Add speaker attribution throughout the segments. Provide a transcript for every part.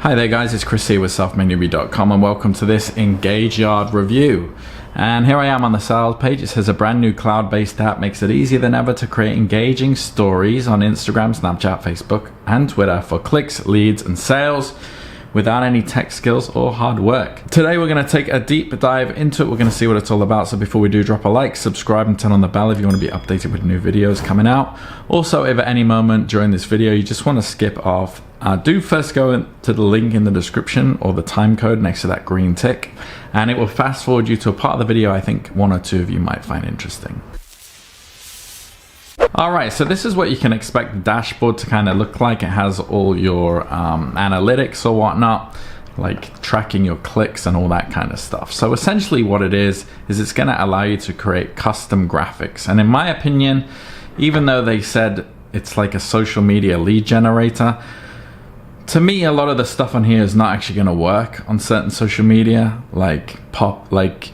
Speaker 1: Hi there guys, it's Chris here with selfmadenewbie.com and welcome to this EngageYard review. And here I am on the sales page. It says a brand new cloud-based app makes it easier than ever to create engaging stories on Instagram, Snapchat, Facebook and Twitter for clicks, leads and sales without any tech skills or hard work. Today we're going to take a deep dive into it. We're going to see what it's all about. So before we do, drop a like, subscribe and turn on the bell if you want to be updated with new videos coming out. Also, if at any moment during this video you just want to skip off, do first go to the link in the description or the time code next to that green tick, and it will fast forward you to a part of the video I think one or two of you might find interesting. Alright, so this is what you can expect the dashboard to kind of look like. It has all your analytics or whatnot, like tracking your clicks and all that kind of stuff. So essentially what it is it's going to allow you to create custom graphics. And in my opinion, even though they said it's like a social media lead generator, to me, a lot of the stuff on here is not actually going to work on certain social media. Like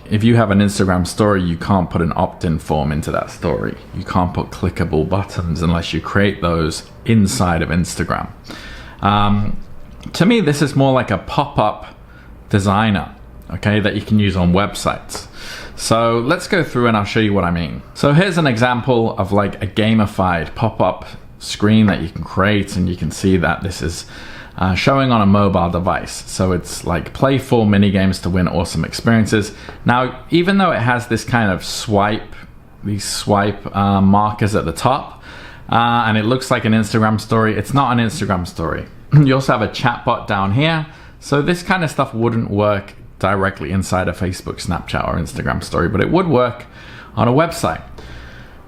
Speaker 1: if you have an Instagram story, you can't put an opt-in form into that story. You can't put clickable buttons unless you create those inside of Instagram. To me, this is more like a pop-up designer, okay, that you can use on websites. So let's go through and I'll show you what I mean. So here's an example of like a gamified pop-up screen that you can create, and you can see that this is showing on a mobile device. So it's like play 4 mini games to win awesome experiences. Now, even though it has this kind of these swipe markers at the top, and it looks like an Instagram story, it's not an Instagram story. You also have a chatbot down here. So this kind of stuff wouldn't work directly inside a Facebook, Snapchat or Instagram story, but it would work on a website.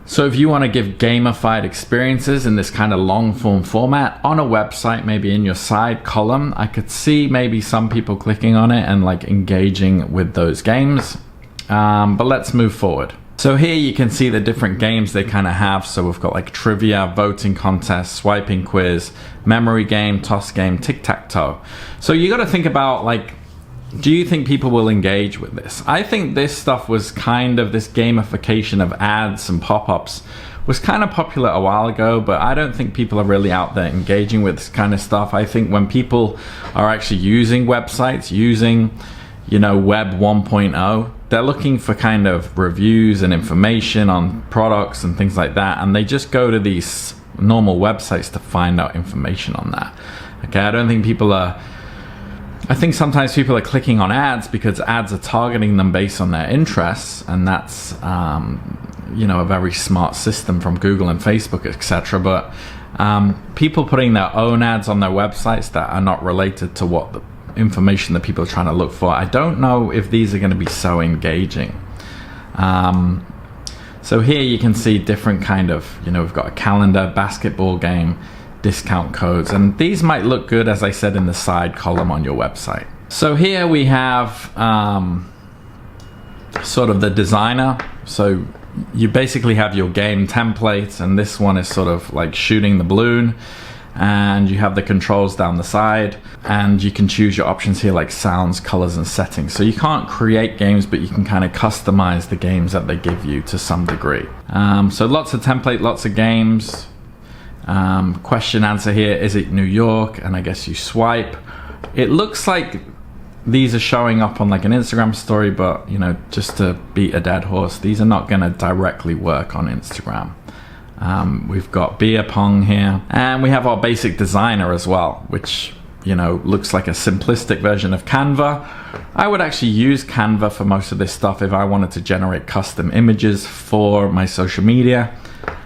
Speaker 1: So if you want to give gamified experiences in this kind of long form format on a website, maybe in your side column, I could see maybe some people clicking on it and like engaging with those games. But let's move forward. So here you can see the different games they kind of have. So we've got like trivia, voting contest, swiping quiz, memory game, toss game, tic-tac-toe. So you got to think about like, do you think people will engage with this? I think this stuff was kind of, this gamification of ads and pop-ups was kind of popular a while ago, but I don't think people are really out there engaging with this kind of stuff. I think when people are actually using websites, using, you know, Web 1.0, they're looking for kind of reviews and information on products and things like that, and they just go to these normal websites to find out information on that. Okay, I don't think people are, I think sometimes people are clicking on ads because ads are targeting them based on their interests, and that's you know, a very smart system from Google and Facebook, etc. But people putting their own ads on their websites that are not related to what the information that people are trying to look for, I don't know if these are going to be so engaging. So here you can see different kind of, you know, we've got a calendar, basketball game, discount codes, and these might look good, as I said, in the side column on your website. So here we have sort of the designer. So you basically have your game templates, and this one is sort of like shooting the balloon, and you have the controls down the side, and you can choose your options here like sounds, colors and settings. So you can't create games, but you can kind of customize the games that they give you to some degree. So lots of template, lots of games. Question answer here, is it New York? And I guess you swipe. It looks like these are showing up on like an Instagram story, but you know, just to beat a dead horse, these are not going to directly work on Instagram. We've got beer pong here, and we have our basic designer as well, which, you know, looks like a simplistic version of Canva. I would actually use Canva for most of this stuff if I wanted to generate custom images for my social media.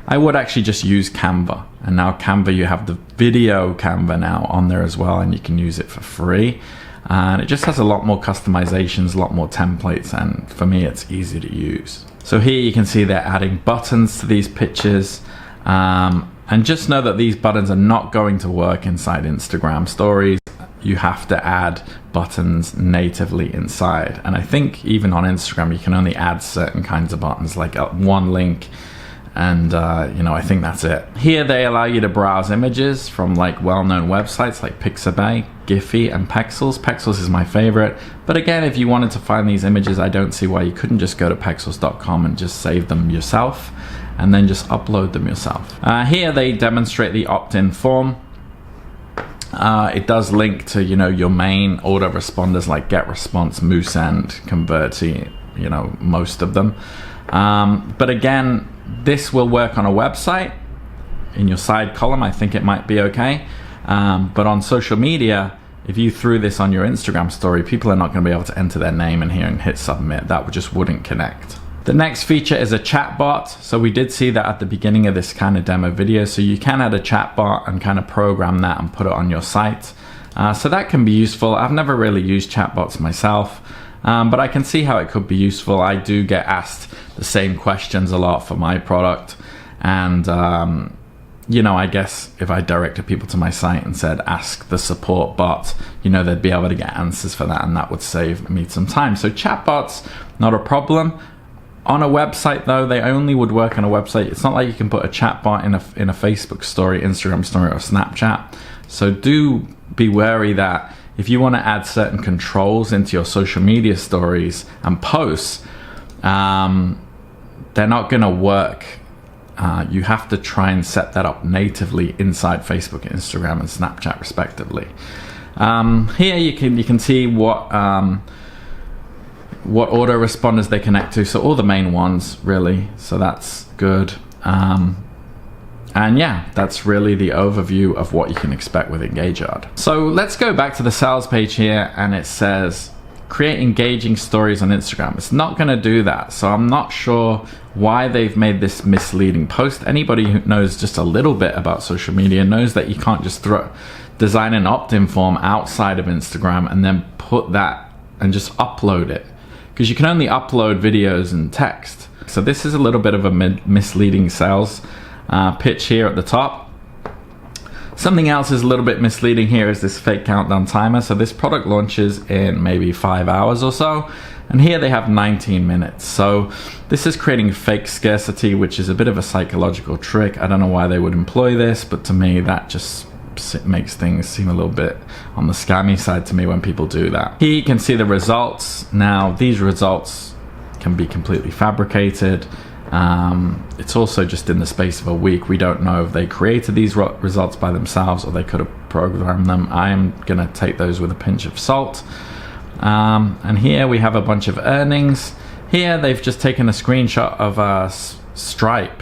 Speaker 1: I would actually just use Canva. And now Canva, you have the video Canva now on there as well, and you can use it for free. And it just has a lot more customizations, a lot more templates, and for me it's easy to use. So here you can see they're adding buttons to these pictures. And just know that these buttons are not going to work inside Instagram stories. You have to add buttons natively inside. And I think even on Instagram, you can only add certain kinds of buttons, like one link. And you know, I think that's it. Here they allow you to browse images from like well-known websites like Pixabay, Giphy and Pexels. Pexels is my favorite, but again, if you wanted to find these images, I don't see why you couldn't just go to pexels.com and just save them yourself and then just upload them yourself. Here they demonstrate the opt-in form. It does link to, you know, your main autoresponders like GetResponse, MooseEnd, Converti, you know, most of them. But again, this will work on a website. In your side column, I think it might be okay. But on social media, if you threw this on your Instagram story, people are not going to be able to enter their name in here and hit submit. That just wouldn't connect. The next feature is a chatbot. So we did see that at the beginning of this kind of demo video. So you can add a chatbot and kind of program that and put it on your site. So that can be useful. I've never really used chatbots myself, but I can see how it could be useful. I do get asked the same questions a lot for my product. And you know, I guess if I directed people to my site and said, ask the support bot, you know, they'd be able to get answers for that, and that would save me some time. So chatbots, not a problem. On a website though, they only would work on a website. It's not like you can put a chatbot in a Facebook story, Instagram story, or Snapchat. So do be wary that if you want to add certain controls into your social media stories and posts, they're not going to work. You have to try and set that up natively inside Facebook, Instagram, and Snapchat respectively. Here you can see what autoresponders they connect to. So all the main ones really. So that's good. And yeah, that's really the overview of what you can expect with EngageYard. So let's go back to the sales page here, and it says create engaging stories on Instagram. It's not going to do that. So I'm not sure why they've made this misleading post. Anybody who knows just a little bit about social media knows that you can't just design an opt-in form outside of Instagram and then put that and just upload it, because you can only upload videos and text. So this is a little bit of a misleading sales pitch here at the top. Something else is a little bit misleading here is this fake countdown timer. So this product launches in maybe 5 hours or so, and here they have 19 minutes. So this is creating fake scarcity, which is a bit of a psychological trick. I don't know why they would employ this, but to me that just makes things seem a little bit on the scammy side to me when people do that. Here you can see the results. Now these results can be completely fabricated. It's also just in the space of a week. We don't know if they created these results by themselves or they could have programmed them. I am gonna take those with a pinch of salt. And here we have a bunch of earnings. Here they've just taken a screenshot of a Stripe,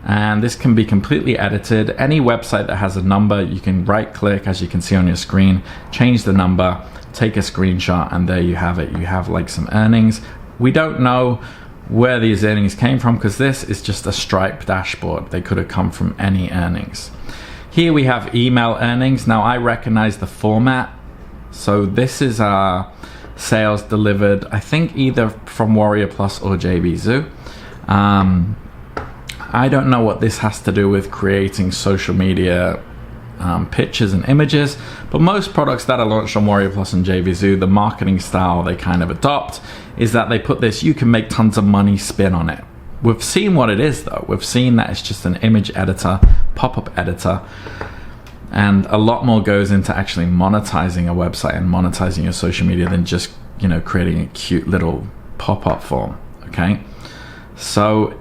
Speaker 1: and this can be completely edited. Any website that has a number, you can right click, as you can see on your screen, change the number, take a screenshot, and there you have it. You have like some earnings. We don't know where these earnings came from because this is just a Stripe dashboard. They could have come from any earnings. Here we have email earnings. Now I recognize the format. So this is our sales delivered, I think either from Warrior Plus or JVZoo. I don't know what this has to do with creating social media pictures and images, but most products that are launched on Warrior Plus and JVZoo, the marketing style they kind of adopt is that they put this "you can make tons of money" spin on it. We've seen what it is though. We've seen that it's just an image editor, pop-up editor, and a lot more goes into actually monetizing a website and monetizing your social media than just, you know, creating a cute little pop-up form. Okay, so,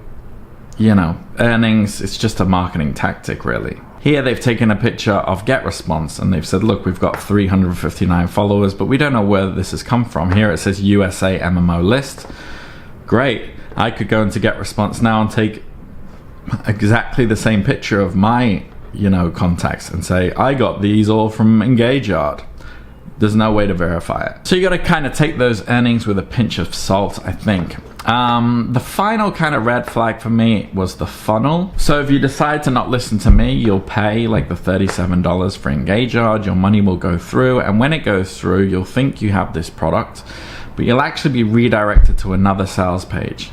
Speaker 1: you know, earnings, it's just a marketing tactic really. Here they've taken a picture of GetResponse and they've said, look, we've got 359 followers, but we don't know where this has come from. Here it says USA MMO list. Great. I could go into GetResponse now and take exactly the same picture of my, you know, contacts and say, I got these all from EngageYard. There's no way to verify it. So you got to kind of take those earnings with a pinch of salt, I think. The final kind of red flag for me was the funnel. So if you decide to not listen to me, you'll pay like the $37 for EngageYard. Your money will go through, and when it goes through, you'll think you have this product, but you'll actually be redirected to another sales page.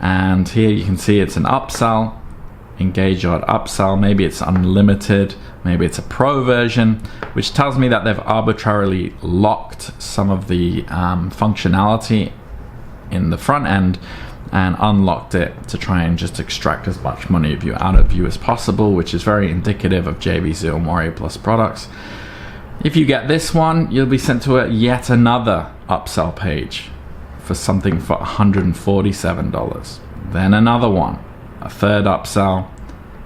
Speaker 1: And here you can see it's an upsell, EngageYard upsell. Maybe it's unlimited, maybe it's a pro version, which tells me that they've arbitrarily locked some of the functionality in the front end and unlocked it to try and just extract as much money out of you as possible, which is very indicative of JVZoo and Warrior Plus products. If you get this one, you'll be sent to yet another upsell page for something for $147. Then another one, a third upsell,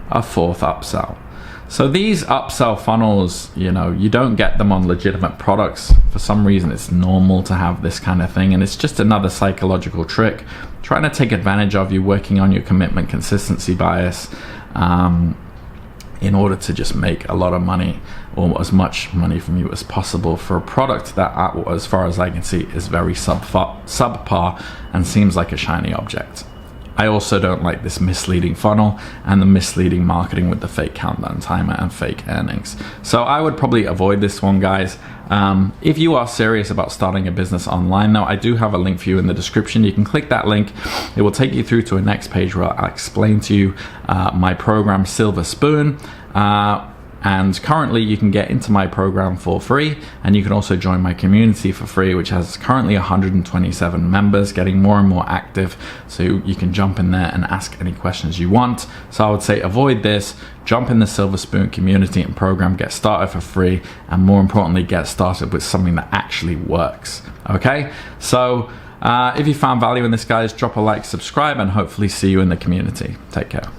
Speaker 1: a fourth upsell. So these upsell funnels, you know, you don't get them on legitimate products. For some reason, it's normal to have this kind of thing, and it's just another psychological trick trying to take advantage of you working on your commitment consistency bias in order to just make a lot of money, or as much money from you as possible for a product that, as far as I can see, is very subpar and seems like a shiny object. I also don't like this misleading funnel and the misleading marketing with the fake countdown timer and fake earnings. So I would probably avoid this one, guys. If you are serious about starting a business online, though, I do have a link for you in the description. You can click that link. It will take you through to a next page where I'll explain to you my program, Silver Spoon. And currently you can get into my program for free, and you can also join my community for free, which has currently 127 members, getting more and more active, so you can jump in there and ask any questions you want. So I would say avoid this, jump in the Silver Spoon community and program, get started for free, and more importantly, get started with something that actually works. Okay, so if you found value in this, guys, drop a like, subscribe, and hopefully see you in the community. Take care.